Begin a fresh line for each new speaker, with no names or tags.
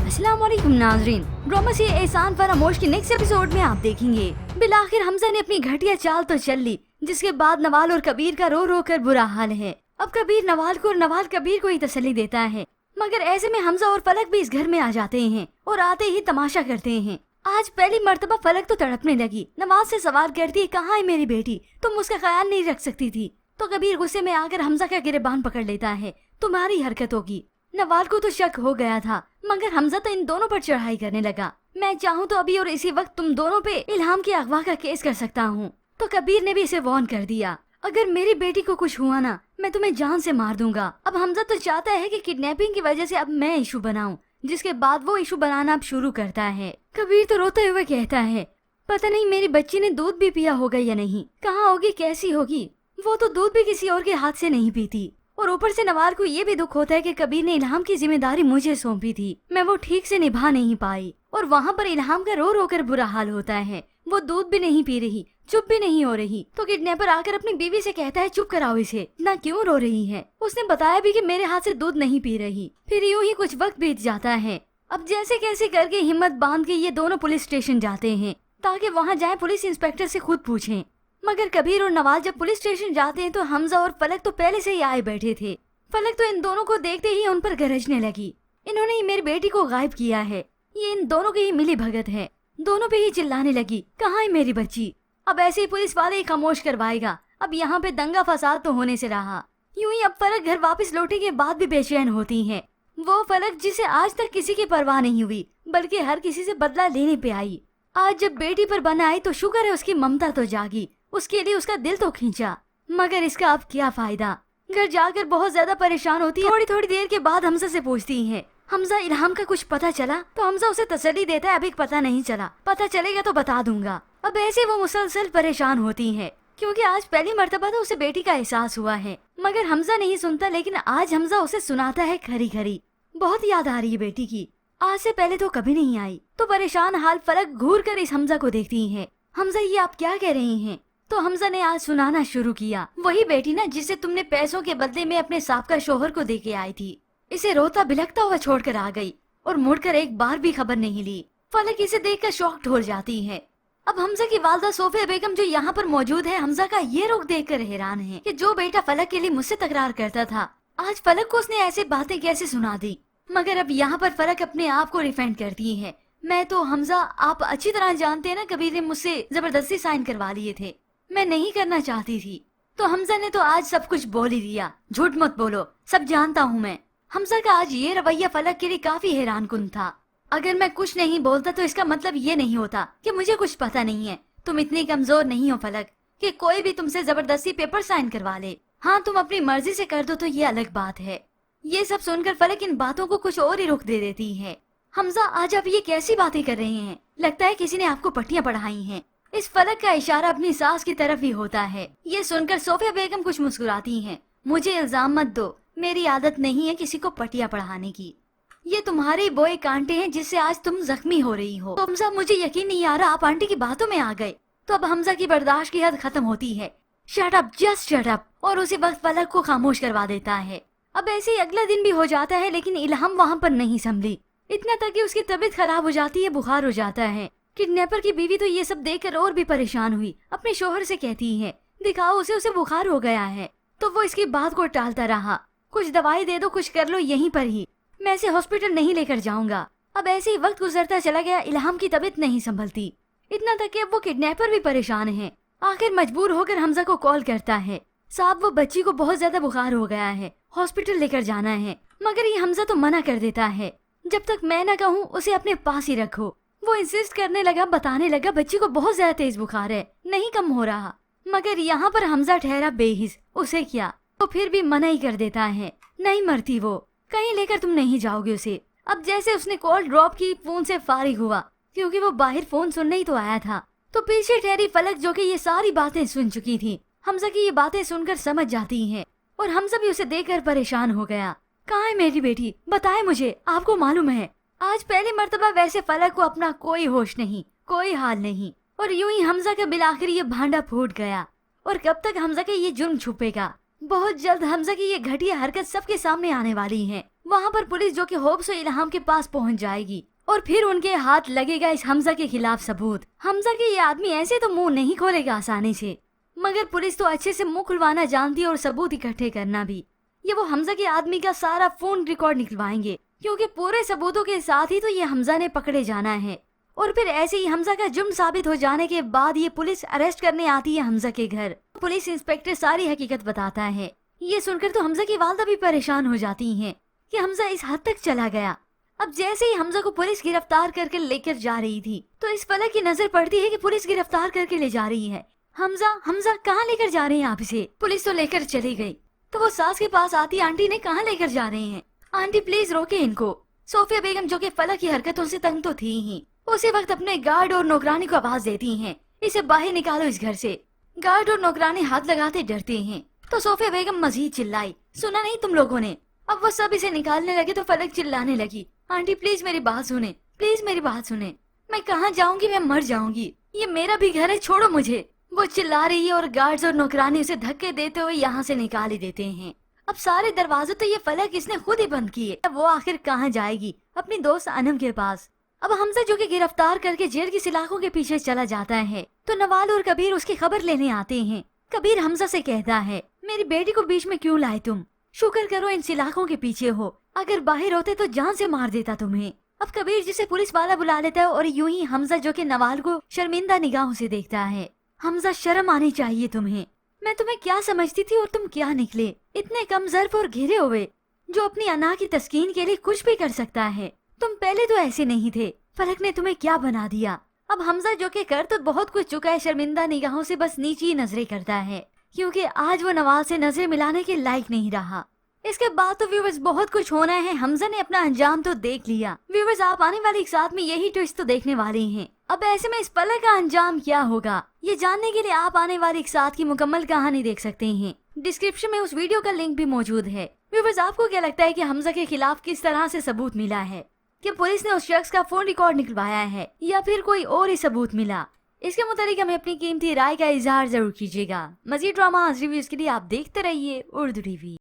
अस्सलाम वालेकुम नाज़रीन, ड्रामा से एहसान फरामोश के नेक्स्ट एपिसोड में आप देखेंगे बिलाखिर हमजा ने अपनी घटिया चाल तो चल ली, जिसके बाद नवाल और कबीर का रो रो कर बुरा हाल है। अब कबीर नवाल को और नवाल कबीर को ही तसल्ली देता है, मगर ऐसे में हमजा और फलक भी इस घर में आ जाते हैं और आते ही तमाशा करते हैं। आज पहली मर्तबा फलक तो तड़पने लगी, नवाज से सवाल करती है, कहाँ है मेरी बेटी, तुम उसका ख्याल नहीं रख सकती थी। तो कबीर गुस्से में आकर हमजा का गिरेबान पकड़ लेता है, तुम्हारी हरकतों की। नवाल को तो शक हो गया था, मगर हमजा तो इन दोनों पर चढ़ाई करने लगा। मैं चाहूँ तो अभी और इसी वक्त तुम दोनों पे इल्हाम के अगवा का केस कर सकता हूँ। तो कबीर ने भी इसे वार्न कर दिया, अगर मेरी बेटी को कुछ हुआ ना, मैं तुम्हें जान से मार दूंगा। अब हमजा तो चाहता है कि किडनैपिंग की वजह से अब मैं इशू बनाऊं, जिसके बाद वो इशू बनाना अब शुरू करता है। कबीर तो रोते हुए कहता है, पता नहीं मेरी बच्ची ने दूध भी पिया होगा या नहीं, कहाँ होगी, कैसी होगी। वो तो दूध भी किसी और के हाथ से नहीं पीती। और ऊपर से नवाल को ये भी दुख होता है कि कबीर ने इल्हाम की जिम्मेदारी मुझे सौंपी थी, मैं वो ठीक से निभा नहीं पाई। और वहाँ पर इल्हाम का रो रो कर बुरा हाल होता है, वो दूध भी नहीं पी रही, चुप भी नहीं हो रही। तो किडनैपर आकर अपनी बीवी से कहता है, चुप कराओ इसे, ना क्यों रो रही है। उसने बताया भी कि मेरे हाथ से दूध नहीं पी रही। फिर यूं ही कुछ वक्त बीत जाता है। अब जैसे कैसे करके हिम्मत बांध के ये दोनों पुलिस स्टेशन जाते हैं, ताकि वहाँ जाए पुलिस इंस्पेक्टर से खुद पूछें। मगर कबीर और नवाज जब पुलिस स्टेशन जाते हैं तो हमजा और फलक तो पहले से ही आए बैठे थे। फलक तो इन दोनों को देखते ही उन पर गरजने लगी, इन्होंने ही मेरी बेटी को गायब किया है, ये इन दोनों की ही मिली भगत है। दोनों पे ही चिल्लाने लगी, कहाँ है मेरी बच्ची। अब ऐसे ही पुलिस वाले ही खामोश करवाएगा, अब यहाँ पे दंगा फसाद तो होने से रहा। यूं ही अब फलक घर वापस लौटने के बाद भी बेचैन होती है। वो फलक जिसे आज तक किसी की परवाह नहीं हुई, बल्कि हर किसी से बदला लेने पे आई। आज जब बेटी पर बन आई तो शुक्र है उसकी ममता तो जागी, उसके लिए उसका दिल तो खींचा, मगर इसका अब क्या फायदा। घर जाकर बहुत ज्यादा परेशान होती है। थोड़ी देर के बाद हमजा से पूछती है, हमजा इल्हाम का कुछ पता चला। तो हमजा उसे तसल्ली देता है, अभी पता नहीं चला, पता चलेगा तो बता दूंगा। अब ऐसे वो मुसलसल परेशान होती है, क्योंकि आज पहली मर्तबा तो उसे बेटी का एहसास हुआ है। मगर हमजा नहीं सुनता, लेकिन आज हमजा उसे सुनाता है खरी खरी। बहुत याद आ रही है बेटी की, आज से पहले तो कभी नहीं आई। तो परेशान हाल फलक घूर कर इस हमजा को देखती है, हमजा ये आप क्या कह रही हैं। तो हमजा ने आज सुनाना शुरू किया, वही बेटी ना जिसे तुमने पैसों के बदले में अपने साबका शोहर को देके आई थी। इसे रोता बिलखता हुआ छोड़कर आ गई और मुड़कर एक बार भी खबर नहीं ली। फलक इसे देखकर शॉक्ड हो जाती है। अब हमजा की वालदा सोफिया बेगम जो यहाँ पर मौजूद है, हमजा का ये रुख देखकर हैरान है कि जो बेटा फलक के लिए मुझसे तकरार करता था, आज फलक को उसने ऐसी बातें कैसे सुना दी। मगर अब यहाँ पर फलक अपने आप को डिफेंड करती है, मैं तो हमजा, आप अच्छी तरह जानते हैं ना, कबीर ने मुझसे जबरदस्ती साइन करवा लिए थे, मैं नहीं करना चाहती थी। तो हमजा ने तो आज सब कुछ बोल ही दिया, झूठ मत बोलो, सब जानता हूँ मैं। हमजा का आज ये रवैया फलक के लिए काफी हैरान कुन था। अगर मैं कुछ नहीं बोलता तो इसका मतलब ये नहीं होता कि मुझे कुछ पता नहीं है। तुम इतनी कमजोर नहीं हो फलक कि कोई भी तुमसे जबरदस्ती पेपर साइन करवा ले। हाँ, तुम अपनी मर्जी से कर दो तो ये अलग बात है। ये सब सुनकर फलक इन बातों को कुछ और ही रुख दे देती है। हमजा, आज आप ये कैसी बातें कर रहे हैं, लगता है किसी ने आपको पट्टियां पढ़ाई हैं। इस फलक का इशारा अपनी सास की तरफ ही होता है। ये सुनकर सोफिया बेगम कुछ मुस्कुराती हैं, मुझे इल्जाम मत दो, मेरी आदत नहीं है किसी को पट्टियां पढ़ाने की। ये तुम्हारे बोए कांटे हैं जिससे आज तुम जख्मी हो रही हो। तो हमजा, मुझे यकीन नहीं आ रहा आप आंटी की बातों में आ गए। तो अब हमजा की बर्दाश्त की हद खत्म होती है। Shut up, just shut up. और उसी वक्त फलक को खामोश करवा देता है। अब ऐसे ही अगला दिन भी हो जाता है, लेकिन इल्हाम वहाँ पर नहीं संभली। इतना तक कि उसकी तबीयत खराब हो जाती है, बुखार हो जाता है। किडनैपर की बीवी तो ये सब देखकर और भी परेशान हुई, अपने शोहर से कहती है, दिखाओ उसे बुखार हो गया है। तो वो इसकी बात को टालता रहा, कुछ दवाई दे दो, कुछ कर लो यहीं पर ही, मैं इसे हॉस्पिटल नहीं लेकर जाऊंगा। अब ऐसे ही वक्त गुजरता चला गया, इल्हाम की तबीयत नहीं संभलती। इतना तक कि अब वो किडनैपर भी परेशान है। आखिर मजबूर होकर हमजा को कॉल करता है, साहब वो बच्ची को बहुत ज्यादा बुखार हो गया है, हॉस्पिटल लेकर जाना है। मगर ये हमजा तो मना कर देता है, जब तक मैं न कहूँ उसे अपने पास ही रखो। वो इंसिस्ट करने लगा, बताने लगा बच्ची को बहुत ज्यादा तेज बुखार है, नहीं कम हो रहा। मगर यहाँ पर हमजा ठहरा बेहिस, उसे क्या, तो फिर भी मना ही कर देता है, नहीं मरती वो, कहीं लेकर तुम नहीं जाओगे उसे। अब जैसे उसने कॉल ड्रॉप की, फोन से फारिग हुआ, क्योंकि वो बाहर फोन सुनने ही तो आया था। तो पीछे ठहरी फलक जो कि ये सारी बातें सुन चुकी थी, हमजा की ये बातें सुनकर समझ जाती हैं। और हमजा भी उसे देखकर परेशान हो गया, कहाँ है मेरी बेटी, बताए मुझे, आपको मालूम है। आज पहली मर्तबा वैसे फलक को अपना कोई होश नहीं, कोई हाल नहीं। और यूं ही हमजा का बिलाखिर ये भांडा फूट गया। और कब तक हमजा का ये जुर्म छुपेगा। बहुत जल्द हमजा की ये घटिया हरकत सबके सामने आने वाली है। वहाँ पर पुलिस जो कि होप्स और इल्हाम के पास पहुँच जाएगी और फिर उनके हाथ लगेगा इस हमजा के खिलाफ सबूत। हमजा के ये आदमी ऐसे तो मुंह नहीं खोलेगा आसानी से, मगर पुलिस तो अच्छे से मुंह खुलवाना जानती है और सबूत इकट्ठे करना भी। ये वो हमजा के आदमी का सारा फोन रिकॉर्ड निकलवाएंगे, क्योंकि पूरे सबूतों के साथ ही तो ये हमजा ने पकड़े जाना है। और फिर ऐसे ही हमजा का जुर्म साबित हो जाने के बाद ये पुलिस अरेस्ट करने आती है हमजा के घर। पुलिस इंस्पेक्टर सारी हकीकत बताता है। ये सुनकर तो हमजा की वालदा भी परेशान हो जाती हैं कि हमजा इस हद तक चला गया। अब जैसे ही हमजा को पुलिस गिरफ्तार करके लेकर जा रही थी तो इस फलक की नजर पड़ती है कि पुलिस गिरफ्तार करके ले जा रही है। हमजा कहाँ लेकर जा रहे हैं आप इसे? पुलिस तो लेकर चली गई। तो वो सास के पास आती, आंटी ने कहाँ लेकर जा रहे हैं? आंटी प्लीज रोके इनको। सोफिया बेगम जो कि फलक की हरकतों से तंग तो थी ही, उसी वक्त अपने गार्ड और नौकरानी को आवाज देती हैं, इसे बाहर निकालो इस घर से। गार्ड और नौकरानी हाथ लगाते डरते हैं। तो सोफिया बेगम मजीद चिल्लाई, सुना नहीं तुम लोगों ने? अब वो सब इसे निकालने लगे तो फलक चिल्लाने लगी, आंटी प्लीज मेरी बात सुने, प्लीज मेरी बात सुने। मैं कहाँ जाऊंगी? मैं मर जाऊंगी। ये मेरा भी घर है, छोड़ो मुझे। वो चिल्ला रही है और गार्ड्स और नौकरानी उसे धक्के देते हुए यहाँ से निकाल ही देते हैं। अब सारे दरवाजे तो ये फलक इसने खुद ही बंद किए। वो आखिर कहाँ जाएगी? अपनी दोस्त अनम के पास। अब हमजा जो कि गिरफ्तार करके जेल की सलाखों के पीछे चला जाता है तो नवाल और कबीर उसकी खबर लेने आते हैं। कबीर हमजा से कहता है, मेरी बेटी को बीच में क्यों लाए तुम? शुक्र करो इन सलाखों के पीछे हो, अगर बाहर होते तो जान से मार देता तुम्हें। अब कबीर जिसे पुलिस वाला बुला लेता है और यूं ही हमजा जो कि नवाल को शर्मिंदा निगाहों से देखता है। हमजा शर्म आनी चाहिए तुम्हें। मैं तुम्हें क्या समझती थी और तुम क्या निकले, इतने कम ज़र्फ और घिरे हुए, जो अपनी अना की तस्कीन के लिए कुछ भी कर सकता है। तुम पहले तो ऐसे नहीं थे, फलक ने तुम्हें क्या बना दिया। अब हमजा जो कि कर तो बहुत कुछ चुका है, शर्मिंदा निगाहों से बस नीची ही नजरें करता है, क्योंकि आज वो नवाज से नजरें मिलाने के लायक नहीं रहा। इसके बाद तो व्यूवर्स बहुत कुछ होना है। हमजा ने अपना अंजाम तो देख लिया। व्यूवर्स आप आने वाली एक साथ में यही ट्विस्ट तो देखने वाले हैं। अब ऐसे में इस फलक का अंजाम क्या होगा, ये जानने के लिए आप आने वाली एक साथ की मुकम्मल कहानी देख सकते हैं। डिस्क्रिप्शन में उस वीडियो का लिंक भी मौजूद है। व्यूवर्स आपको क्या लगता है कि हमजा के खिलाफ किस तरह से सबूत मिला है? कि पुलिस ने उस शख्स का फोन रिकॉर्ड निकलवाया है या फिर कोई और ही सबूत मिला? इसके मुताबिक हमें अपनी कीमती राय का इजहार जरूर कीजिएगा। मजीद ड्रामा रिव्यूज के लिए आप देखते रहिए उर्दू टीवी।